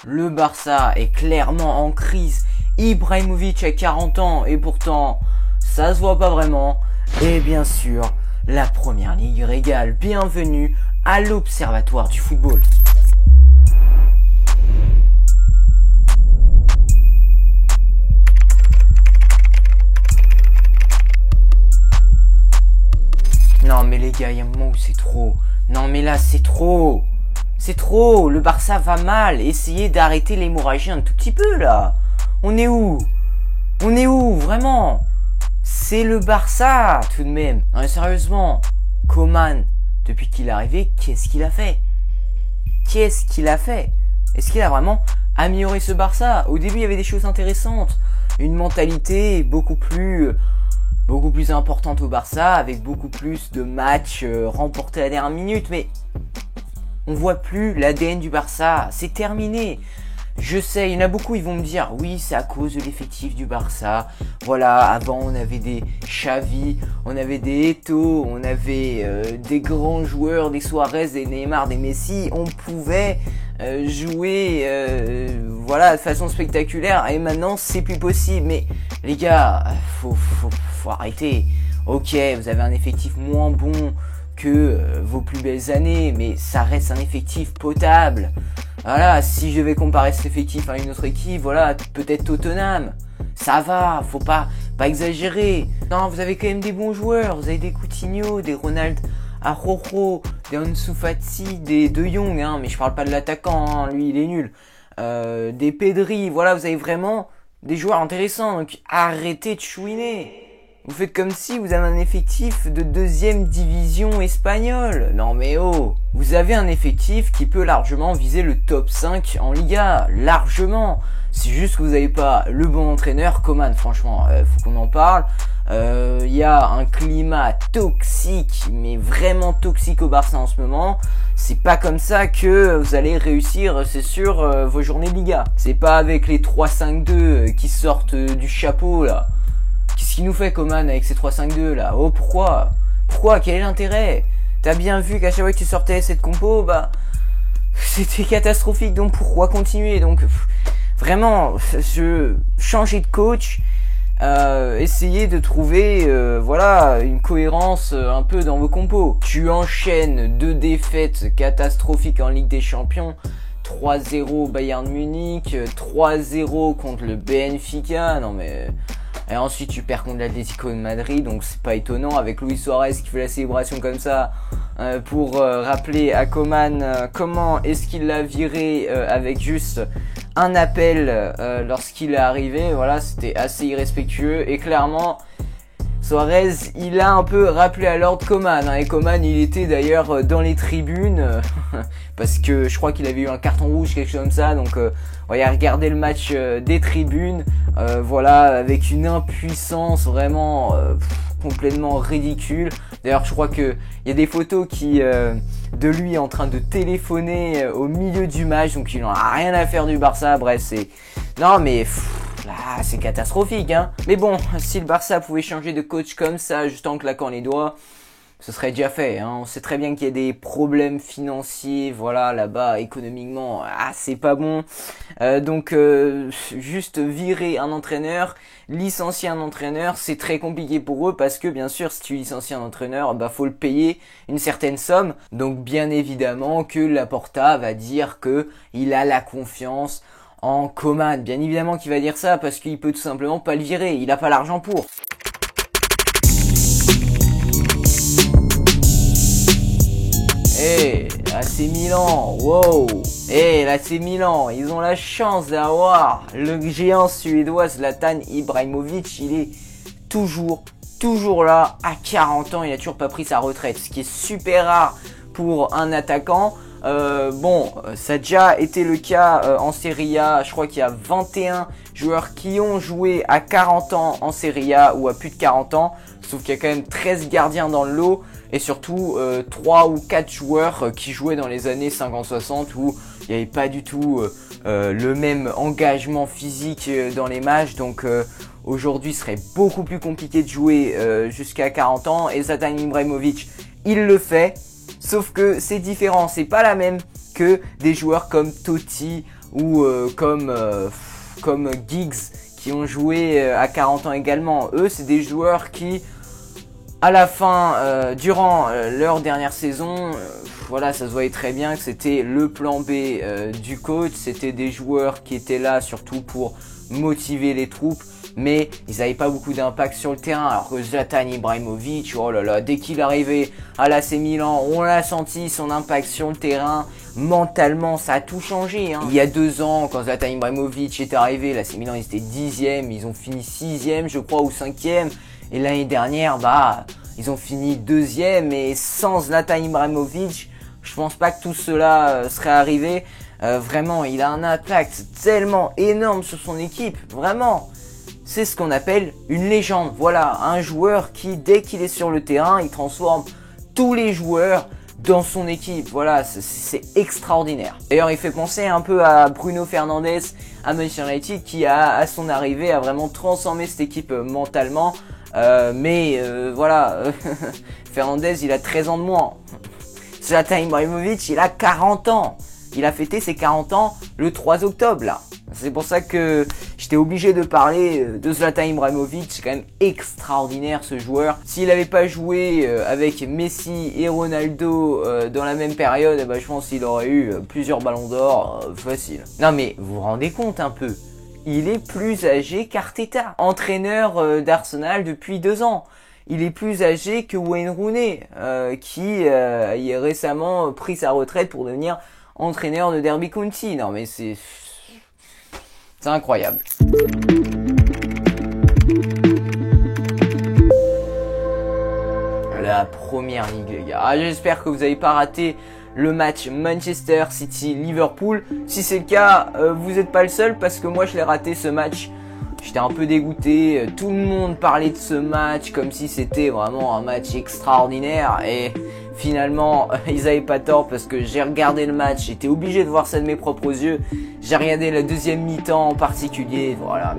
Le Barça est clairement en crise. Ibrahimovic a 40 ans et pourtant, ça se voit pas vraiment. Et bien sûr, la Première Ligue régale. Bienvenue à l'Observatoire du football. Non mais les gars, il y a un moment où c'est trop. Non mais là, c'est trop. C'est trop, le Barça va mal. Essayez d'arrêter l'hémorragie un tout petit peu là. On est où? On est où, vraiment? C'est le Barça tout de même. Non mais sérieusement, Koeman, depuis qu'il est arrivé, qu'est-ce qu'il a fait? Qu'est-ce qu'il a fait? Est-ce qu'il a vraiment amélioré ce Barça? Au début, il y avait des choses intéressantes. Une mentalité beaucoup plus importante au Barça, avec beaucoup plus de matchs remportés à la dernière minute, mais on voit plus l'ADN du Barça, c'est terminé. Je sais, il y en a beaucoup, ils vont me dire, oui, c'est à cause de l'effectif du Barça. Voilà, avant on avait des Xavi, on avait des Eto'o, on avait des grands joueurs, des Suarez, des Neymar, des Messi. On pouvait jouer voilà, de façon spectaculaire et maintenant c'est plus possible. Mais les gars, faut arrêter. Ok, vous avez un effectif moins bon que vos plus belles années, mais ça reste un effectif potable. Voilà, si je devais comparer cet effectif à une autre équipe, voilà, peut-être Tottenham. Ça va, faut pas exagérer. Non, vous avez quand même des bons joueurs. Vous avez des Coutinho, des Ronald Araujo, des Ansu Fati, des De Jong, hein, mais je parle pas de l'attaquant, hein, lui il est nul. Des Pedri, voilà, vous avez vraiment des joueurs intéressants. Donc arrêtez de chouiner. Vous faites comme si vous avez un effectif de deuxième division espagnole. Non mais oh, vous avez un effectif qui peut largement viser le top 5 en Liga, largement. C'est juste que vous n'avez pas le bon entraîneur, Koeman, franchement, faut qu'on en parle. Y a un climat toxique, mais vraiment toxique au Barça en ce moment. C'est pas comme ça que vous allez réussir, c'est sûr, vos journées de Liga. C'est pas avec les 3-5-2 qui sortent du chapeau là. Qu'est-ce qu'il nous fait Koeman avec ces 3-5-2 là? Oh pourquoi? Pourquoi? Quel est l'intérêt? T'as bien vu qu'à chaque fois que tu sortais cette compo, bah c'était catastrophique, donc pourquoi continuer? Donc vraiment, changer de coach, essayer de trouver voilà, une cohérence un peu dans vos compos. Tu enchaînes 2 défaites catastrophiques en Ligue des Champions. 3-0 Bayern Munich, 3-0 contre le Benfica, non mais... Et ensuite tu perds contre l'Atlético de Madrid, donc c'est pas étonnant avec Luis Suarez qui fait la célébration comme ça pour rappeler à Koeman comment est-ce qu'il l'a viré avec juste un appel lorsqu'il est arrivé. Voilà, c'était assez irrespectueux et clairement Suarez, il a un peu rappelé à l'ordre Koeman, hein, et Koeman il était d'ailleurs dans les tribunes parce que je crois qu'il avait eu un carton rouge, quelque chose comme ça, donc il a regardé le match des tribunes, voilà, avec une impuissance vraiment complètement ridicule. D'ailleurs je crois que il y a des photos de lui en train de téléphoner au milieu du match, donc il n'en a rien à faire du Barça. Bref, c'est... Non mais... Là, c'est catastrophique, hein. Mais bon, si le Barça pouvait changer de coach comme ça, juste en claquant les doigts, ce serait déjà fait, hein. On sait très bien qu'il y a des problèmes financiers, voilà, là-bas, économiquement, c'est pas bon. Donc, juste virer un entraîneur, licencier un entraîneur, c'est très compliqué pour eux parce que, bien sûr, si tu licencies un entraîneur, bah, faut le payer une certaine somme. Donc, bien évidemment que Laporta va dire que il a la confiance en Koeman, bien évidemment qu'il va dire ça parce qu'il peut tout simplement pas le virer, il a pas l'argent pour. l'AC Milan, wow. L'AC Milan, ils ont la chance d'avoir le géant suédois Zlatan Ibrahimovic, il est toujours là, à 40 ans, il a toujours pas pris sa retraite, ce qui est super rare pour un attaquant. Ça a déjà été le cas en Serie A. Je crois qu'il y a 21 joueurs qui ont joué à 40 ans en Serie A ou à plus de 40 ans. Sauf qu'il y a quand même 13 gardiens dans le lot et surtout 3 ou 4 joueurs qui jouaient dans les années 50-60 où il n'y avait pas du tout le même engagement physique dans les matchs. Donc aujourd'hui, ce serait beaucoup plus compliqué de jouer jusqu'à 40 ans. Et Zlatan Ibrahimovic, il le fait. Sauf que c'est différent, c'est pas la même que des joueurs comme Totti ou comme Giggs qui ont joué à 40 ans également. Eux, c'est des joueurs qui, à la fin, durant leur dernière saison, voilà, ça se voyait très bien que c'était le plan B du coach. C'était des joueurs qui étaient là surtout pour motiver les troupes, mais ils n'avaient pas beaucoup d'impact sur le terrain. Alors que Zlatan Ibrahimovic, oh là là, dès qu'il arrivait à l'AC Milan, on l'a senti, son impact sur le terrain. Mentalement, ça a tout changé. Hein. Il y a 2 ans, quand Zlatan Ibrahimovic est arrivé, l'AC Milan, ils étaient 10e, ils ont fini 6e, je crois, ou 5e. Et l'année dernière, bah, ils ont fini 2e, et sans Zlatan Ibrahimovic, je pense pas que tout cela serait arrivé. Vraiment, il a un impact tellement énorme sur son équipe. Vraiment, c'est ce qu'on appelle une légende. Voilà, un joueur qui, dès qu'il est sur le terrain, il transforme tous les joueurs dans son équipe. Voilà, c'est extraordinaire. D'ailleurs, il fait penser un peu à Bruno Fernandes à Manchester United, qui à son arrivée a vraiment transformé cette équipe mentalement. Voilà, Fernandes, il a 13 ans de moins. Zlatan Ibrahimovic, il a 40 ans. Il a fêté ses 40 ans le 3 octobre, là. C'est pour ça que j'étais obligé de parler de Zlatan Ibrahimovic. C'est quand même extraordinaire, ce joueur. S'il n'avait pas joué avec Messi et Ronaldo dans la même période, je pense qu'il aurait eu plusieurs ballons d'or facile. Non mais, vous vous rendez compte un peu? Il est plus âgé qu'Arteta, entraîneur d'Arsenal depuis 2 ans. Il est plus âgé que Wayne Rooney, qui a récemment pris sa retraite pour devenir entraîneur de Derby County. Non mais c'est incroyable. La première ligue, les gars. Ah, j'espère que vous n'avez pas raté le match Manchester City-Liverpool. Si c'est le cas, vous n'êtes pas le seul, parce que moi je l'ai raté ce match. J'étais un peu dégoûté, tout le monde parlait de ce match comme si c'était vraiment un match extraordinaire, et finalement ils avaient pas tort, parce que j'ai regardé le match, j'étais obligé de voir ça de mes propres yeux. J'ai regardé la deuxième mi-temps en particulier, voilà,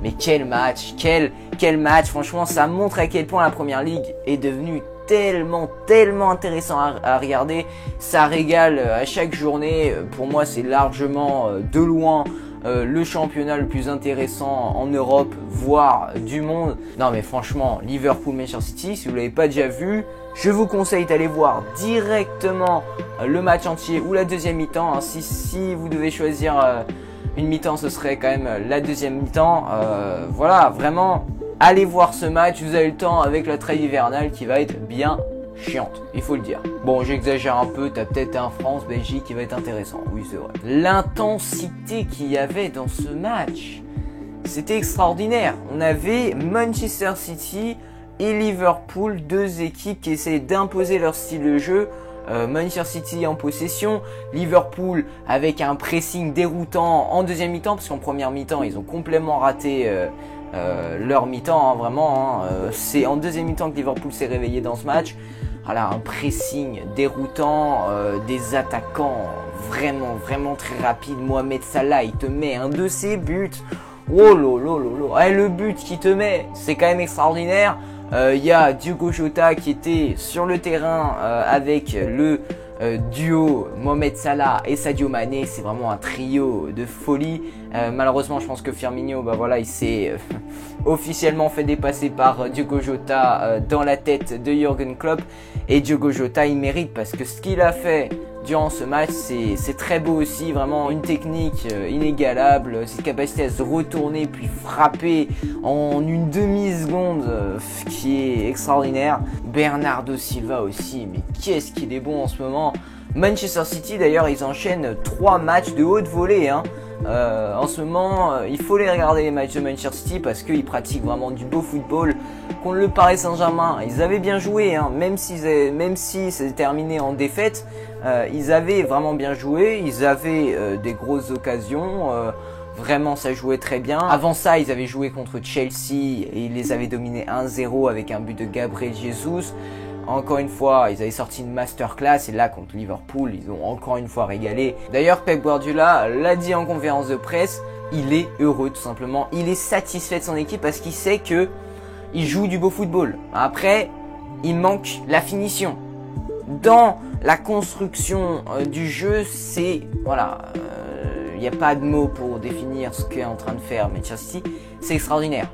mais quel match, quel match. Franchement, ça montre à quel point la première ligue est devenue tellement intéressant à regarder. Ça régale à chaque journée. Pour moi, c'est largement de loin le championnat le plus intéressant en Europe, voire du monde. Non mais franchement, Liverpool-Manchester City, si vous l'avez pas déjà vu, je vous conseille d'aller voir directement le match entier ou la deuxième mi-temps. Si vous devez choisir une mi-temps, ce serait quand même la deuxième mi-temps. Voilà, vraiment, allez voir ce match. Vous avez le temps avec la trêve hivernale qui va être bien chiante, il faut le dire. Bon, j'exagère un peu, t'as peut-être un France-Belgique qui va être intéressant, oui c'est vrai. L'intensité qu'il y avait dans ce match, c'était extraordinaire. On avait Manchester City et Liverpool, 2 équipes qui essayaient d'imposer leur style de jeu. Manchester City en possession, Liverpool avec un pressing déroutant en deuxième mi-temps, parce qu'en première mi-temps ils ont complètement raté leur mi-temps, hein, vraiment. C'est en deuxième mi-temps que Liverpool s'est réveillé dans ce match. Voilà, un pressing déroutant, des attaquants vraiment très rapides. Mohamed Salah, il te met un de ses buts. Oh lolo, le but qu'il te met, c'est quand même extraordinaire. Il y a Diogo Jota qui était sur le terrain avec le duo Mohamed Salah et Sadio Mané. C'est vraiment un trio de folie. Malheureusement, je pense que Firmino, voilà, il s'est officiellement fait dépasser par Diogo Jota dans la tête de Jürgen Klopp. Et Diogo Jota, il mérite, parce que ce qu'il a fait durant ce match, c'est très beau aussi. Vraiment une technique inégalable, cette capacité à se retourner puis frapper en une demi-seconde qui est extraordinaire. Bernardo Silva aussi, mais qu'est-ce qu'il est bon en ce moment. Manchester City d'ailleurs, ils enchaînent 3 matchs de haute volée, hein. En ce moment, il faut les regarder, les matchs de Manchester City, parce qu'ils pratiquent vraiment du beau football. Contre le Paris Saint-Germain, ils avaient bien joué, hein, même si c'est terminé en défaite, ils avaient vraiment bien joué, ils avaient des grosses occasions, vraiment ça jouait très bien. Avant ça, ils avaient joué contre Chelsea et ils les avaient dominés 1-0 avec un but de Gabriel Jesus. Encore une fois, ils avaient sorti une masterclass, et là contre Liverpool, ils ont encore une fois régalé. D'ailleurs, Pep Guardiola l'a dit en conférence de presse, il est heureux tout simplement. Il est satisfait de son équipe parce qu'il sait que il joue du beau football. Après, il manque la finition. Dans la construction du jeu, c'est voilà, il n'y a pas de mots pour définir ce qu'est en train de faire Manchester City. C'est extraordinaire.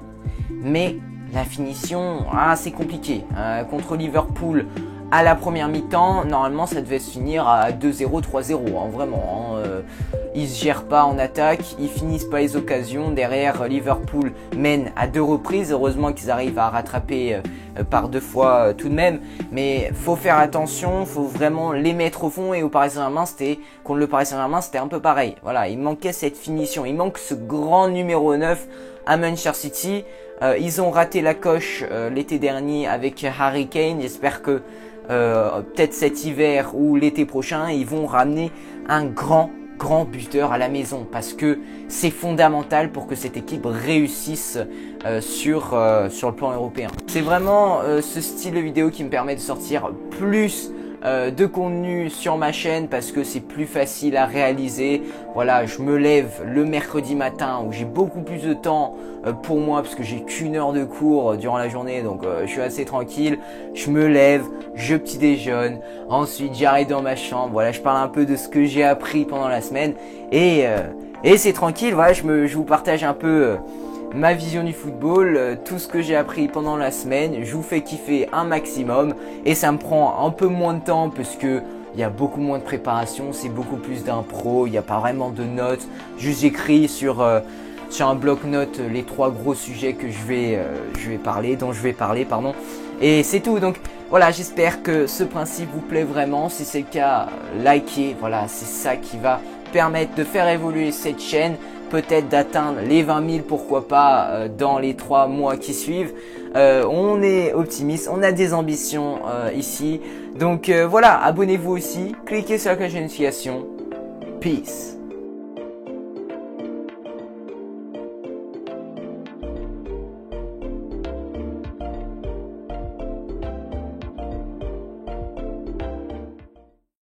Mais la finition, c'est compliqué. Contre Liverpool, à la première mi-temps, normalement ça devait se finir à 2-0, 3-0, vraiment. Ils se gèrent pas en attaque, ils finissent pas les occasions. Derrière, Liverpool mène à 2 reprises. Heureusement qu'ils arrivent à rattraper par 2 fois tout de même. Mais faut faire attention, faut vraiment les mettre au fond. Et au Paris Saint-Germain, contre le Paris Saint-Germain, c'était un peu pareil. Voilà, il manquait cette finition, il manque ce grand numéro 9 à Manchester City. Ils ont raté la coche l'été dernier avec Harry Kane. J'espère que peut-être cet hiver ou l'été prochain, ils vont ramener un grand buteur à la maison, parce que c'est fondamental pour que cette équipe réussisse sur le plan européen. C'est vraiment ce style de vidéo qui me permet de sortir plus de contenu sur ma chaîne, parce que c'est plus facile à réaliser. Voilà, je me lève le mercredi matin où j'ai beaucoup plus de temps pour moi, parce que j'ai qu'1 heure de cours durant la journée, donc je suis assez tranquille. Je me lève, je petit déjeune, ensuite j'arrive dans ma chambre. Voilà, je parle un peu de ce que j'ai appris pendant la semaine, et c'est tranquille. Voilà, je vous partage un peu ma vision du football, tout ce que j'ai appris pendant la semaine. Je vous fais kiffer un maximum, et ça me prend un peu moins de temps parce que il y a beaucoup moins de préparation, c'est beaucoup plus d'impro, il n'y a pas vraiment de notes. Juste j'écris sur un bloc-notes les 3 gros sujets que dont je vais parler, pardon. Et c'est tout. Donc voilà, j'espère que ce principe vous plaît vraiment. Si c'est le cas, likez. Voilà, c'est ça qui va permettre de faire évoluer cette chaîne. Peut-être d'atteindre les 20 000, pourquoi pas, dans les 3 mois qui suivent. On est optimiste, on a des ambitions ici. Donc voilà, abonnez-vous aussi, cliquez sur la cloche de notification. Peace.